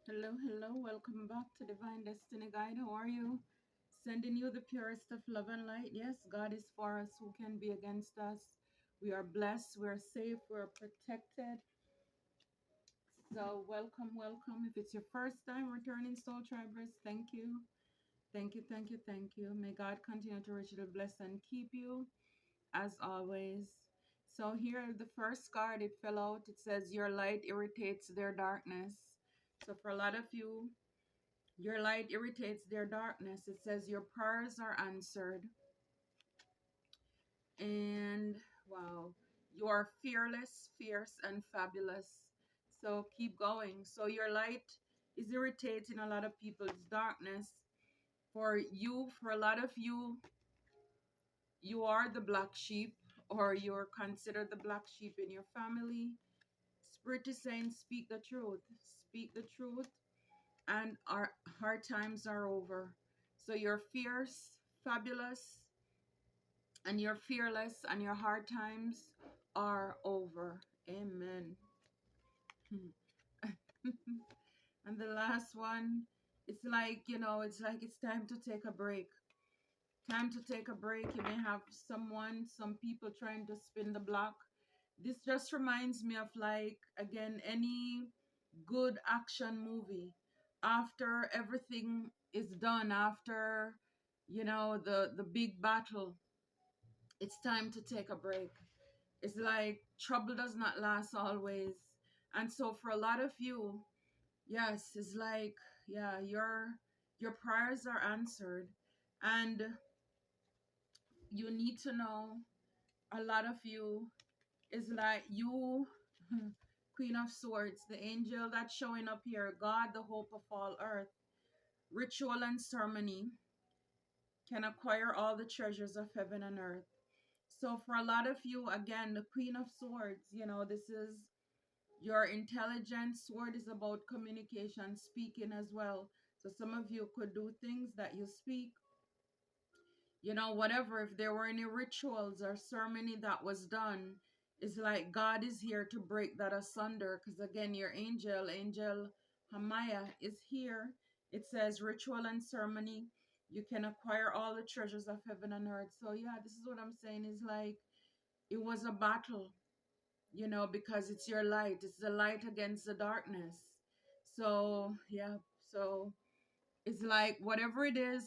Hello, hello. Welcome back to Divine Destiny Guide. How are you? Sending you the purest of love and light. Yes, God is for us. Who can be against us? We are blessed. We're safe. We're protected. So, welcome, welcome. If it's your first time returning, Soul Tribers, thank you. Thank you, thank you, thank you. May God continue to richly bless and keep you as always. So, here, the first card, it fell out. It says, Your light irritates their darkness. So, for a lot of you, your light irritates their darkness. It says your prayers are answered. And wow, you are fearless, fierce, and fabulous. So keep going. So your light is irritating a lot of people's darkness. For you, for a lot of you, you are the black sheep, or you're considered the black sheep in your family. Spirit is saying, speak the truth. Speak the truth and our hard times are over. So you're fierce, fabulous, and you're fearless, and your hard times are over. Amen. And the last one, it's like, it's like it's time to take a break. Time to take a break. You may have some people trying to spin the block. This just reminds me of, like, again, any good action movie. After everything is done, after the big battle, it's time to take a break. It's like trouble does not last always. And so for a lot of you, yes, it's like, yeah, your prayers are answered. And you need to know, a lot of you is like you, Queen of Swords, the angel that's showing up here, God, the hope of all earth. Ritual and ceremony can acquire all the treasures of heaven and earth. So for a lot of you, again, the Queen of Swords, this is your intelligence. Sword is about communication, speaking as well. So some of you could do things that you speak, whatever. If there were any rituals or ceremony that was done, it's like God is here to break that asunder. Because again, your angel Hamaya, is here. It says ritual and ceremony. You can acquire all the treasures of heaven and earth. So yeah, this is what I'm saying. Is like it was a battle, because it's your light. It's the light against the darkness. So yeah, so it's like whatever it is,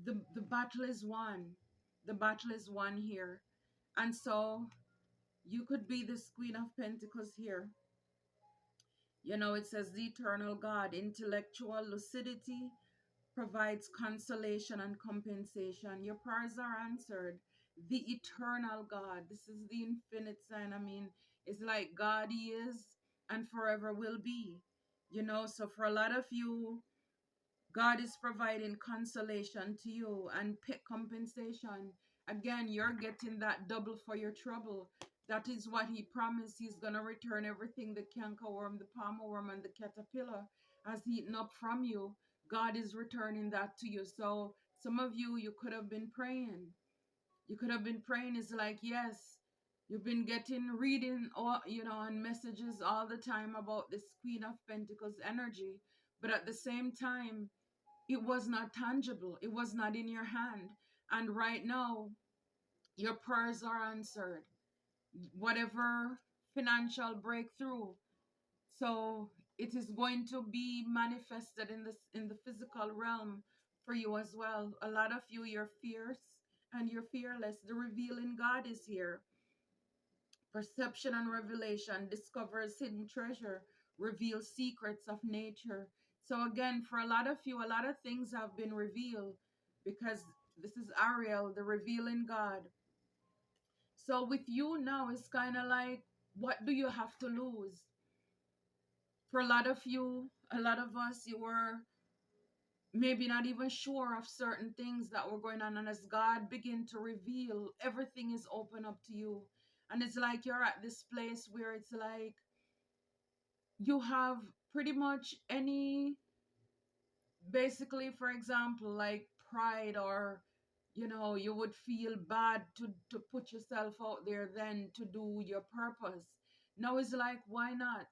the battle is won. The battle is won here. And so you could be this Queen of Pentacles here. It says the eternal God, intellectual lucidity provides consolation and compensation. Your prayers are answered. The eternal God, this is the infinite sign. I mean, it's like God is and forever will be. So for a lot of you, God is providing consolation to you and compensation. Again, you're getting that double for your trouble. That is what he promised. He's going to return everything the cankerworm, the palmer worm, and the caterpillar has eaten up from you. God is returning that to you. So some of you, you could have been praying. You could have been praying. It's like, yes, you've been reading, all, and messages all the time about this Queen of Pentacles energy. But at the same time, it was not tangible. It was not in your hand. And right now, your prayers are answered. Whatever financial breakthrough. So it is going to be manifested in the physical realm for you as well. A lot of you, you're fierce and you're fearless. The revealing God is here. Perception and revelation discovers hidden treasure, reveals secrets of nature. So again, for a lot of you, a lot of things have been revealed because this is Ariel, the revealing God. So with you now, it's kind of like, what do you have to lose? For a lot of you, a lot of us, you were maybe not even sure of certain things that were going on. And as God begin to reveal, everything is open up to you. And it's like you're at this place where it's like you have pretty much any, basically, for example, like pride, or you would feel bad to put yourself out there then to do your purpose. Now it's like, why not?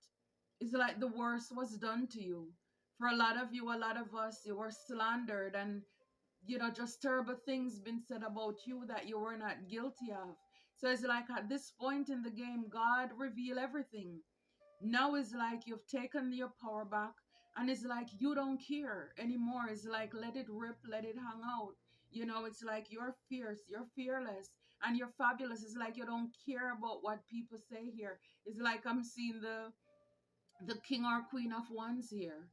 It's like the worst was done to you. For a lot of you, a lot of us, you were slandered, and just terrible things been said about you that you were not guilty of. So it's like at this point in the game, God reveal everything. Now it's like you've taken your power back, and it's like you don't care anymore. It's like let it rip, let it hang out. It's like you're fierce, you're fearless, and you're fabulous. It's like you don't care about what people say here. It's like I'm seeing the king or queen of wands here.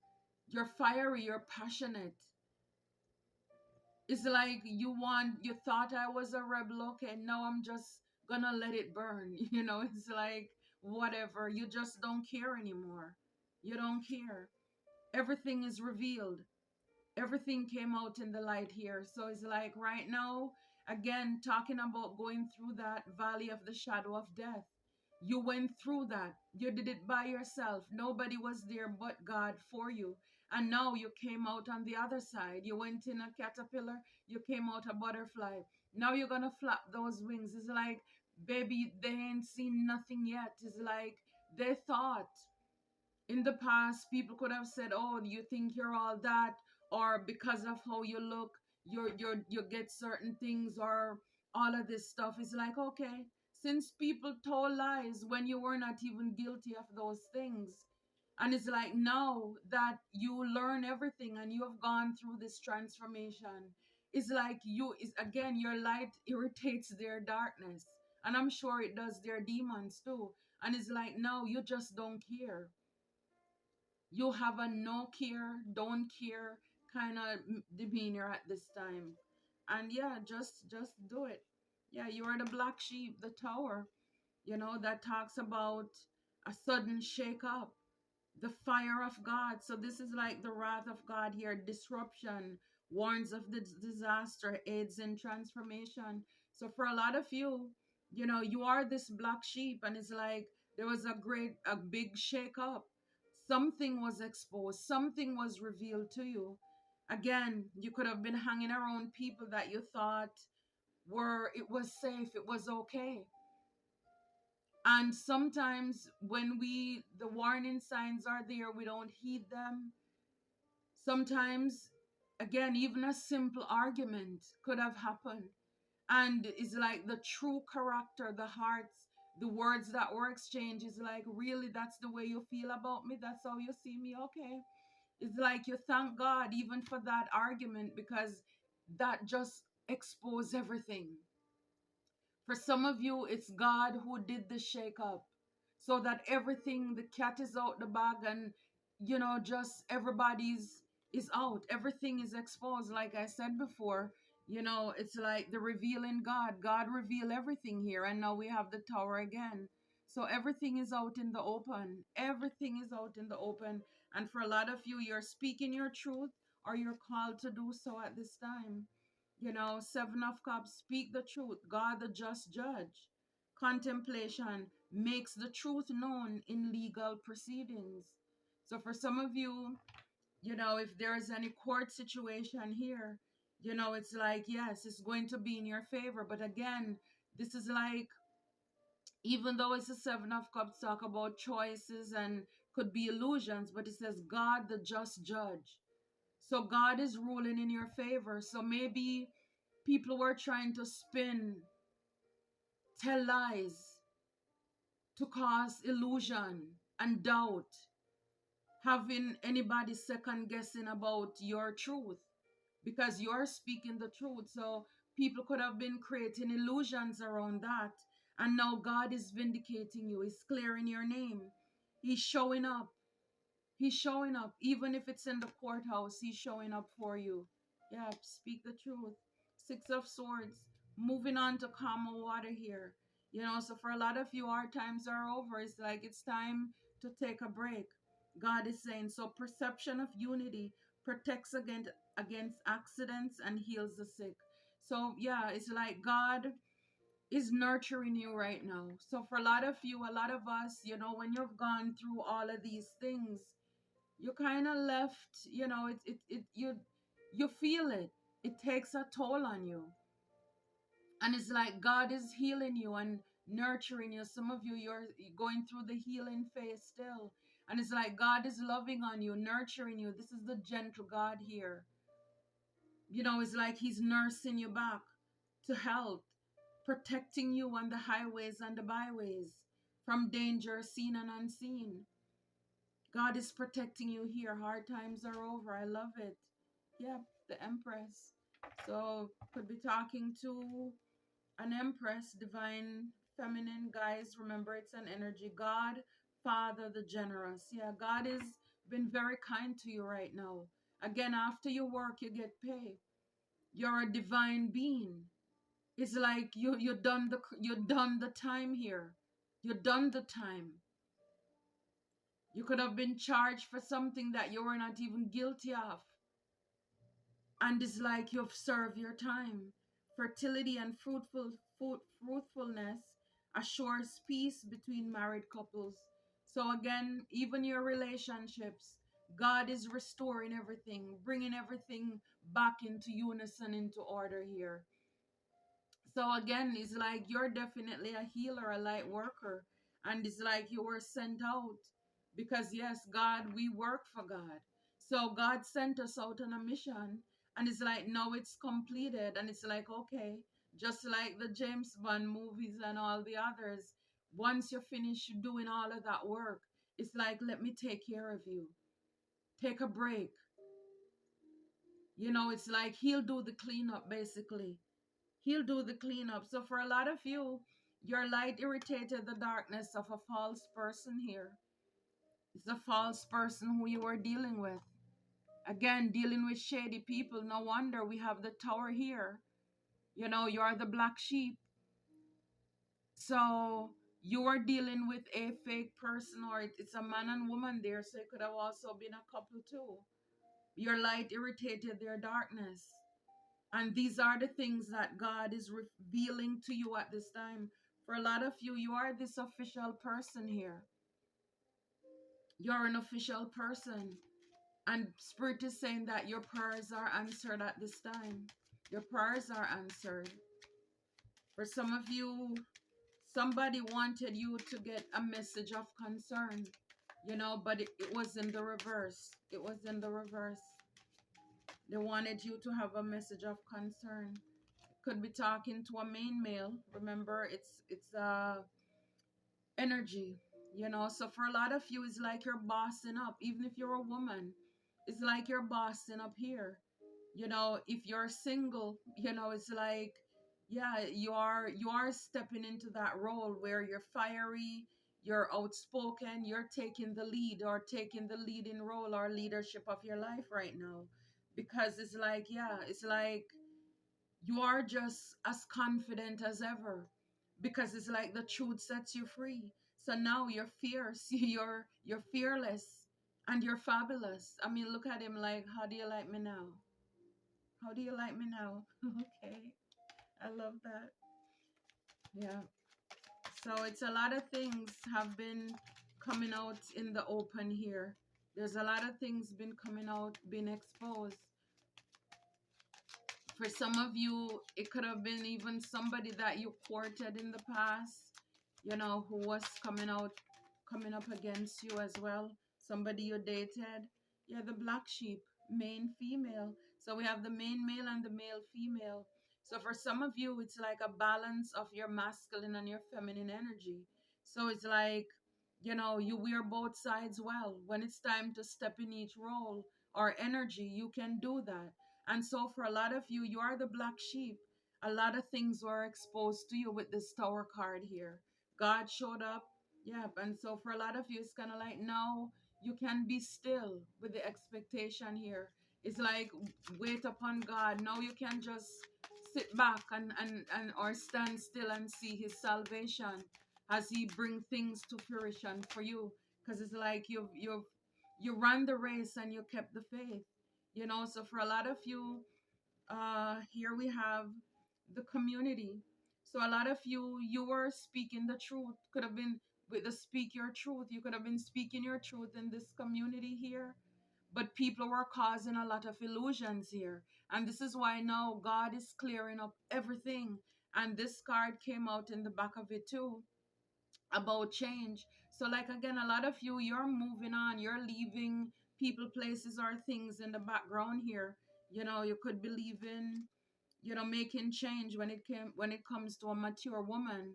You're fiery, you're passionate. It's like you thought I was a rebel, okay, now I'm just gonna let it burn. It's like whatever. You just don't care anymore. You don't care. Everything is revealed. Everything came out in the light here. So it's like right now, again, talking about going through that valley of the shadow of death. You went through that. You did it by yourself. Nobody was there but God for you. And now you came out on the other side. You went in a caterpillar, you came out a butterfly. Now you're going to flap those wings. It's like, baby, they ain't seen nothing yet. It's like they thought in the past people could have said, oh, you think you're all that, or because of how you look, you get certain things, or all of this stuff. Is like, okay, since people told lies when you were not even guilty of those things, and it's like now that you learn everything and you have gone through this transformation, it's like you is again your light irritates their darkness, and I'm sure it does their demons too. And it's like now you just don't care. You have a no care, don't care kind of demeanor at this time. And yeah, just do it. Yeah, you are the black sheep, the tower, that talks about a sudden shake up, the fire of God. So this is like the wrath of God here, disruption, warns of the disaster, aids in transformation. So for a lot of you, you are this black sheep, and it's like there was a big shake up. Something was exposed, something was revealed to you. Again, you could have been hanging around people that you thought it was safe, it was okay. And sometimes when the warning signs are there, we don't heed them. Sometimes, again, even a simple argument could have happened. And it's like the true character, the hearts, the words that were exchanged is like, really, that's the way you feel about me? That's how you see me? Okay. It's like you thank God even for that argument, because that just exposed everything. For some of you, it's God who did the shake up, so that everything, the cat is out the bag, and just everybody's is out. Everything is exposed. Like I said before, it's like the revealing God. God reveal everything here, and now we have the tower again. So everything is out in the open. Everything is out in the open. And for a lot of you, you're speaking your truth, or you're called to do so at this time. Seven of Cups, speak the truth. God, the just judge. Contemplation makes the truth known in legal proceedings. So for some of you, if there is any court situation here, it's like, yes, it's going to be in your favor. But again, this is like, even though it's a Seven of Cups, talk about choices and could be illusions, but it says God, the just judge. So God is ruling in your favor. So maybe people were trying to spin, tell lies to cause illusion and doubt, having anybody second guessing about your truth, because you're speaking the truth. So people could have been creating illusions around that. And now God is vindicating you. He's clearing your name. He's showing up. He's showing up. Even if it's in the courthouse, he's showing up for you. Yeah, speak the truth. Six of Swords. Moving on to calmer water here. So for a lot of you, our times are over. It's like it's time to take a break. God is saying, so perception of unity protects against accidents and heals the sick. So yeah, it's like God is nurturing you right now. So for a lot of you, a lot of us, when you've gone through all of these things, you kind of left, you feel it. It takes a toll on you. And it's like God is healing you and nurturing you. Some of you, you're going through the healing phase still. And it's like God is loving on you, nurturing you. This is the gentle God here. It's like He's nursing you back to health, protecting you on the highways and the byways from danger seen and unseen. God is protecting you here. Hard times are over. I love it. Yep, the Empress. So could be talking to an Empress, divine feminine. Guys, remember it's an energy. God, Father, the generous. Yeah, God has been very kind to you right now. Again, after you work, you get pay. You're a divine being. It's like you done the time here. You done the time. You could have been charged for something that you were not even guilty of. And it's like you've served your time. Fertility and fruitfulness assures peace between married couples. So again, even your relationships, God is restoring everything, bringing everything back into unison, into order here. So again, it's like you're definitely a healer, a light worker. And it's like you were sent out. Because yes, God, we work for God. So God sent us out on a mission. And it's like now it's completed. And it's like, okay, just like the James Bond movies and all the others, once you're finished doing all of that work, it's like, let me take care of you. Take a break. It's like He'll do the cleanup basically. He'll do the cleanup. So for a lot of you, your light irritated the darkness of a false person here. It's a false person who you are dealing with. Again, dealing with shady people. No wonder we have the tower here. You're the black sheep. So you are dealing with a fake person, or it's a man and woman there. So it could have also been a couple too. Your light irritated their darkness. And these are the things that God is revealing to you at this time. For a lot of you, you are this official person here. You're an official person. And Spirit is saying that your prayers are answered at this time. Your prayers are answered. For some of you, somebody wanted you to get a message of concern, but it was in the reverse. It was in the reverse. They wanted you to have a message of concern. Could be talking to a main male. Remember, it's energy. So for a lot of you, it's like you're bossing up. Even if you're a woman, it's like you're bossing up here. If you're single, it's like, yeah, you are stepping into that role where you're fiery, you're outspoken, you're taking the lead, or taking the leading role or leadership of your life right now. Because it's like, yeah, it's like you are just as confident as ever, because it's like the truth sets you free. So now you're fierce, you're fearless, and you're fabulous. I mean, look at him like, how do you like me now? How do you like me now? Okay, I love that. Yeah. So it's a lot of things have been coming out in the open here. There's a lot of things been coming out, been exposed. For some of you, it could have been even somebody that you courted in the past, who was coming up against you as well. Somebody you dated. Yeah, the black sheep, main female. So we have the main male and the male female. So for some of you, it's like a balance of your masculine and your feminine energy. So it's like, you wear both sides well. When it's time to step in each role or energy, you can do that. And so for a lot of you, you are the black sheep. A lot of things were exposed to you with this tower card here. God showed up. Yeah. And so for a lot of you, it's kind of like, now you can be still with the expectation here. It's like, wait upon God. Now you can just sit back and or stand still and see His salvation as He bring things to fruition for you. Because it's like you ran the race and you kept the faith. So for a lot of you, here we have the community. So a lot of you, you were speaking the truth. Could have been with the speak your truth. You could have been speaking your truth in this community here. But people were causing a lot of illusions here. And this is why now God is clearing up everything. And this card came out in the back of it too, about change. So, like, again, a lot of you, you're moving on, you're leaving people, places, or things in the background here. You could be leaving, making change when it comes to a mature woman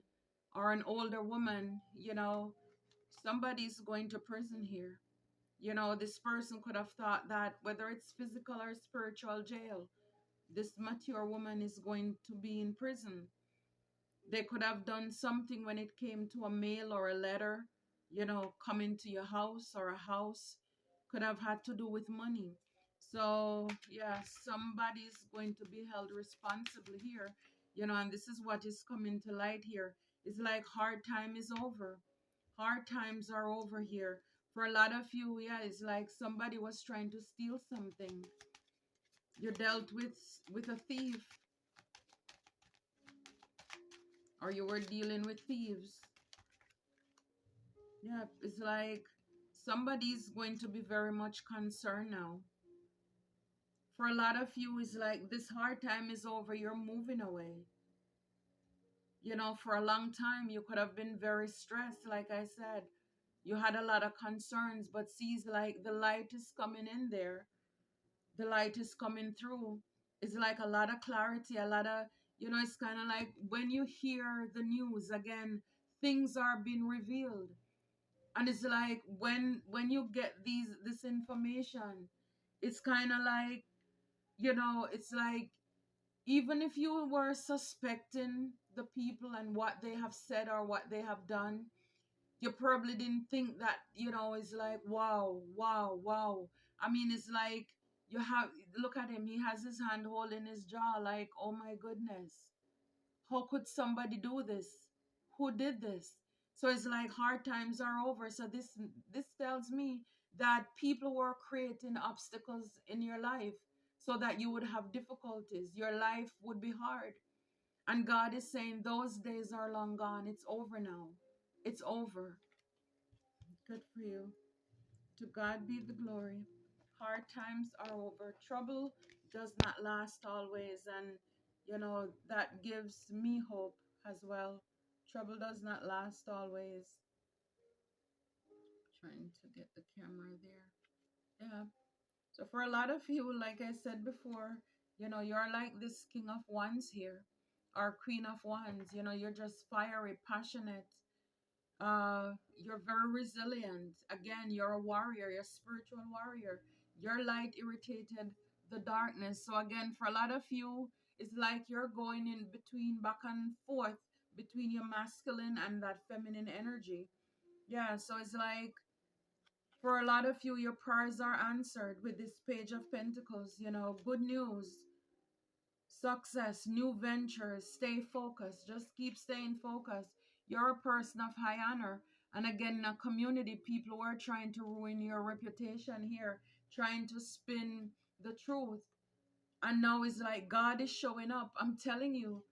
or an older woman. Somebody's going to prison here. This person could have thought that whether it's physical or spiritual jail, this mature woman is going to be in prison. They could have done something when it came to a mail or a letter, coming to your house, or a house could have had to do with money. So, yeah, somebody's going to be held responsible here, and this is what is coming to light here. It's like hard time is over. Hard times are over here. For a lot of you, yeah, it's like somebody was trying to steal something. You dealt with a thief, or you were dealing with thieves. Yeah, it's like somebody's going to be very much concerned now. For a lot of you, it's like this hard time is over, you're moving away. For a long time, you could have been very stressed, like I said. You had a lot of concerns, but sees like the light is coming in there. The light is coming through. It's like a lot of clarity, a lot of, it's kind of like when you hear the news again, things are being revealed. And it's like when you get this information, it's kind of like, it's like even if you were suspecting the people and what they have said or what they have done, you probably didn't think that, it's like, wow, wow, wow. I mean, it's like look at him, he has his hand holding his jaw, like, oh my goodness, how could somebody do this? Who did this? So it's like hard times are over. So this tells me that people were creating obstacles in your life so that you would have difficulties. Your life would be hard. And God is saying those days are long gone. It's over now. It's over. Good for you. To God be the glory. Hard times are over. Trouble does not last always. And, that gives me hope as well. Trouble does not last always. Trying to get the camera there. Yeah. So for a lot of you, like I said before, you're like this King of Wands here, or Queen of Wands. You're just fiery, passionate. You're very resilient. Again, you're a warrior, you're a spiritual warrior. Your light irritated the darkness. So again, for a lot of you, it's like you're going in between, back and forth between your masculine and that feminine energy. Yeah, so it's like for a lot of you, your prayers are answered with this Page of Pentacles. Good news, success, new ventures. Stay focused. Just keep staying focused. You're a person of high honor. And again, in a community, people were trying to ruin your reputation here, trying to spin the truth. And now it's like God is showing up. I'm telling you,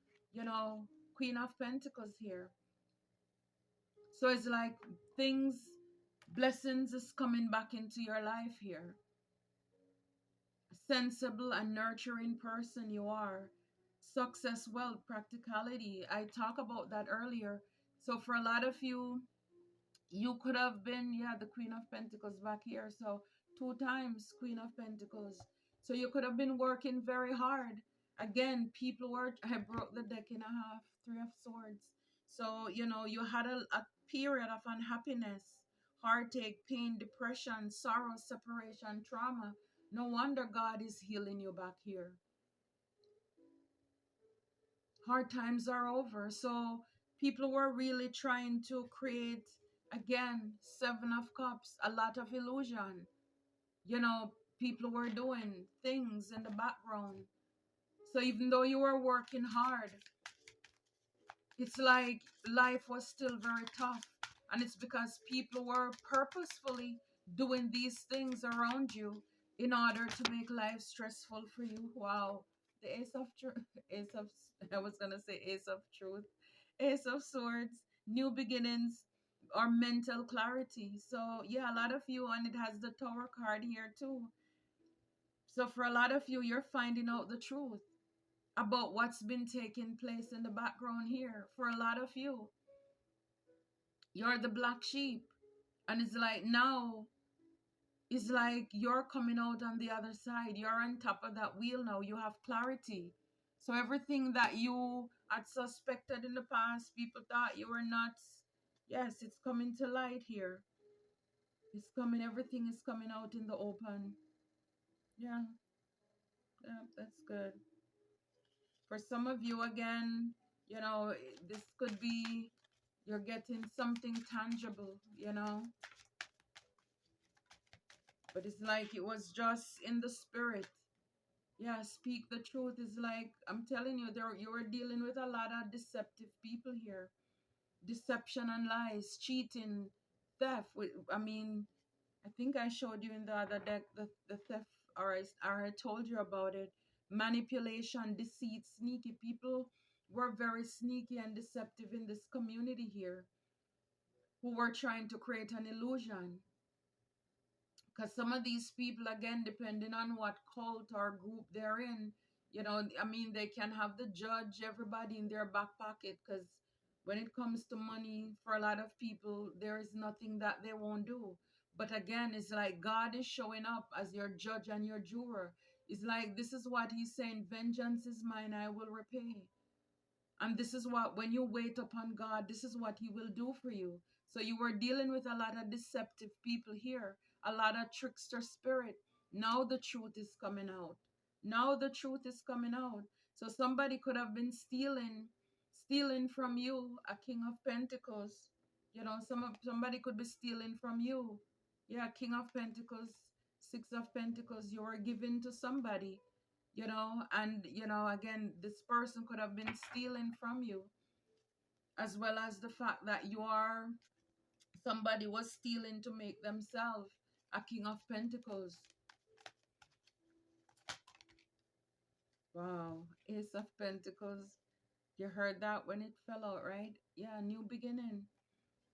Queen of Pentacles here. So it's like things, blessings is coming back into your life here. Sensible and nurturing person you are. Success, wealth, practicality. I talked about that earlier. So for a lot of you, you could have been, yeah, the Queen of Pentacles back here. So 2 times Queen of Pentacles. So you could have been working very hard. Again, people were, I broke the deck in half, Three of Swords. So, you had a period of unhappiness, heartache, pain, depression, sorrow, separation, trauma. No wonder God is healing you back here. Hard times are over. So people were really trying to create, again, Seven of Cups, a lot of illusion. People were doing things in the background. So even though you were working hard, it's like life was still very tough. And it's because people were purposefully doing these things around you in order to make life stressful for you. Wow. The Ace of Truth, Ace of, I was going to say Ace of Truth, Ace of Swords, new beginnings, or mental clarity. So, yeah, a lot of you, and it has the Tower card here too. So, for a lot of you, you're finding out the truth about what's been taking place in the background here. For a lot of you, you're the black sheep. And it's like now, it's like you're coming out on the other side. You're on top of that wheel now. You have clarity. So everything that you had suspected in the past, people thought you were nuts. Yes, it's coming to light here. It's coming, everything is coming out in the open. Yeah, yeah, that's good. For some of you, again, this could be you're getting something tangible, but it's like it was just in the spirit. Yeah, speak the truth. Is like I'm telling you, there you are dealing with a lot of deceptive people here. Deception and lies, cheating, theft. I mean, I think I showed you in the other deck the theft, or I told you about it. Manipulation, deceit, sneaky people were very sneaky and deceptive in this community here, who were trying to create an illusion. Because some of these people, again, depending on what cult or group they're in, I mean, they can have the judge, everybody in their back pocket. Because when it comes to money, for a lot of people, there is nothing that they won't do. But again, it's like God is showing up as your judge and your juror. It's like this is what he's saying: vengeance is mine, I will repay. And this is what, when you wait upon God, this is what He will do for you. So you were dealing with a lot of deceptive people here, a lot of trickster spirit. Now the truth is coming out. Now the truth is coming out. So somebody could have been stealing from you, a King of Pentacles. Somebody could be stealing from you. Yeah, King of Pentacles, Six of Pentacles, you were given to somebody, and again, this person could have been stealing from you, as well as the fact that somebody was stealing to make themselves a King of Pentacles. Wow. Ace of Pentacles. You heard that when it fell out, right? Yeah, new beginning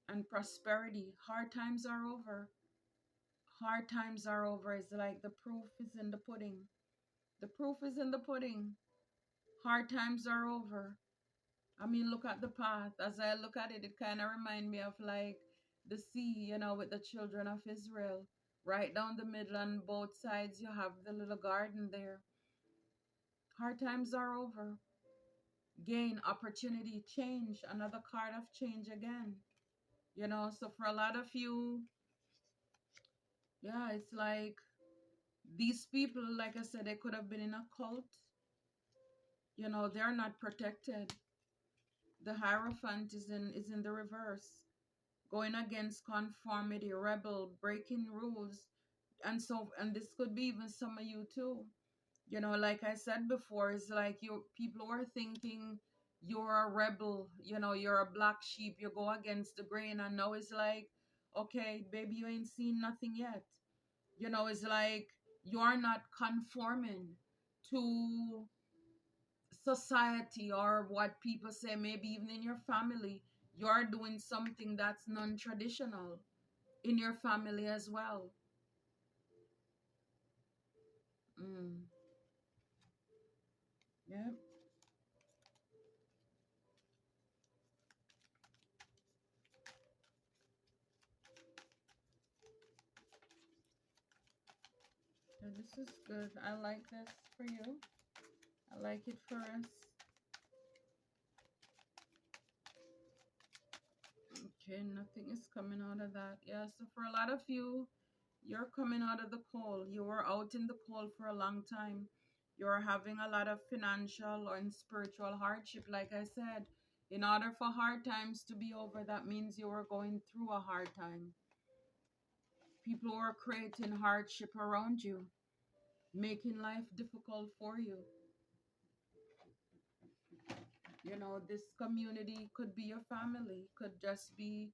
and prosperity. Hard times are over. Hard times are over. It's like the proof is in the pudding. The proof is in the pudding. Hard times are over. I mean, look at the path. As I look at it, it kind of reminds me of like the sea, with the children of Israel. Right down the middle on both sides, you have the little garden there. Hard times are over. Gain, opportunity, change. Another card of change again. So for a lot of you, yeah, it's like these people, like I said, they could have been in a cult. They're not protected. The Hierophant is in the reverse, going against conformity, rebel, breaking rules. And this could be even some of you too. Like I said before, it's like you people are thinking you're a rebel, you're a black sheep, you go against the grain, and now it's like, okay, baby, you ain't seen nothing yet. It's like you're not conforming to society or what people say, maybe even in your family. You're doing something that's non-traditional in your family as well. Mm. Yeah. Yeah, this is good. I like this for you. I like it for us. Okay, nothing is coming out of that. Yeah, so for a lot of you, you're coming out of the cold. You were out in the cold for a long time. You're having a lot of financial and spiritual hardship. Like I said, in order for hard times to be over, that means you were going through a hard time. People were creating hardship around you, making life difficult for you. This community could be your family, could just be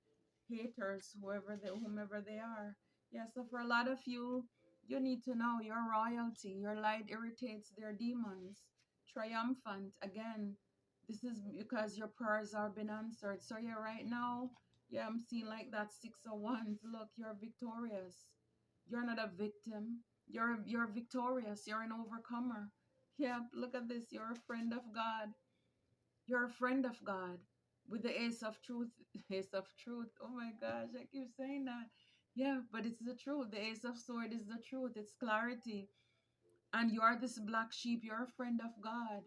haters, whomever they are. Yeah, so for a lot of you, you need to know your royalty. Your light irritates their demons. Triumphant. Again, this is because your prayers are being answered. So yeah, right now, yeah, I'm seeing like that Six of Wands. Look, you're victorious. You're not a victim. You're victorious. You're an overcomer. Yeah, look at this. You're a friend of God. You're a friend of God with the Ace of Truth. Ace of Truth. Oh my gosh, I keep saying that. Yeah, but it's the truth. The Ace of Sword is the truth. It's clarity. And you are this black sheep. You're a friend of God.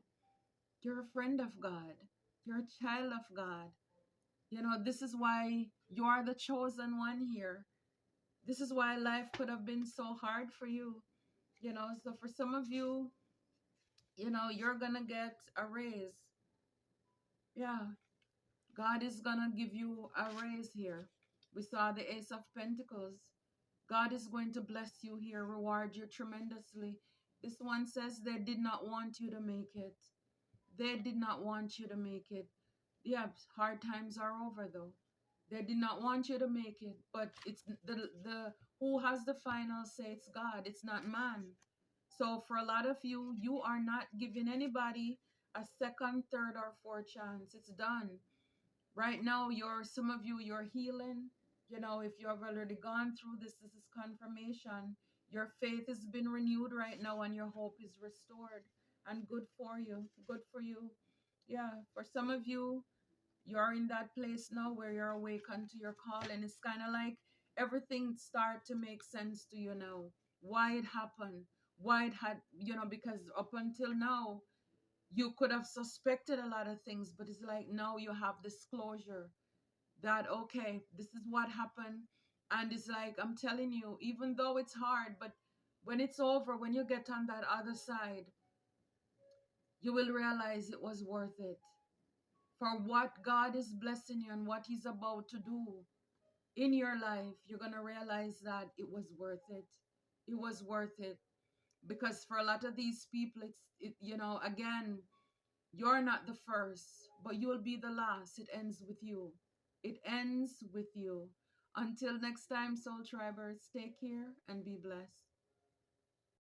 You're a friend of God. You're a child of God. You know, this is why you are the chosen one here. This is why life could have been so hard for you. You know, so for some of you, you know, you're going to get a raise. Yeah, God is going to give you a raise here. We saw the Ace of Pentacles. God is going to bless you here, reward you tremendously. This one says they did not want you to make it. They did not want you to make it. Yeah, hard times are over though. They did not want you to make it, but it's the who has the final say? It's God. It's not man. So for a lot of you, you are not giving anybody a second, third, or fourth chance. It's done. Right now, some of you, you're healing. You know, if you have already gone through this is confirmation. Your faith has been renewed right now, and your hope is restored. And good for you. Good for you. Yeah, for some of you, you're in that place now where you're awakened to your calling. It's kind of like everything start to make sense to you now. Why it happened, why it had, you know, because up until now, you could have suspected a lot of things, but it's like now you have this closure that, okay, this is what happened. And it's like, I'm telling you, even though it's hard, but when it's over, when you get on that other side, you will realize it was worth it for what God is blessing you and what He's about to do in your life. You're going to realize that it was worth it. It was worth it. Because for a lot of these people, you know, again, you're not the first, but you'll be the last. It ends with you. It ends with you. Until next time, Soul Tribers, take care and be blessed.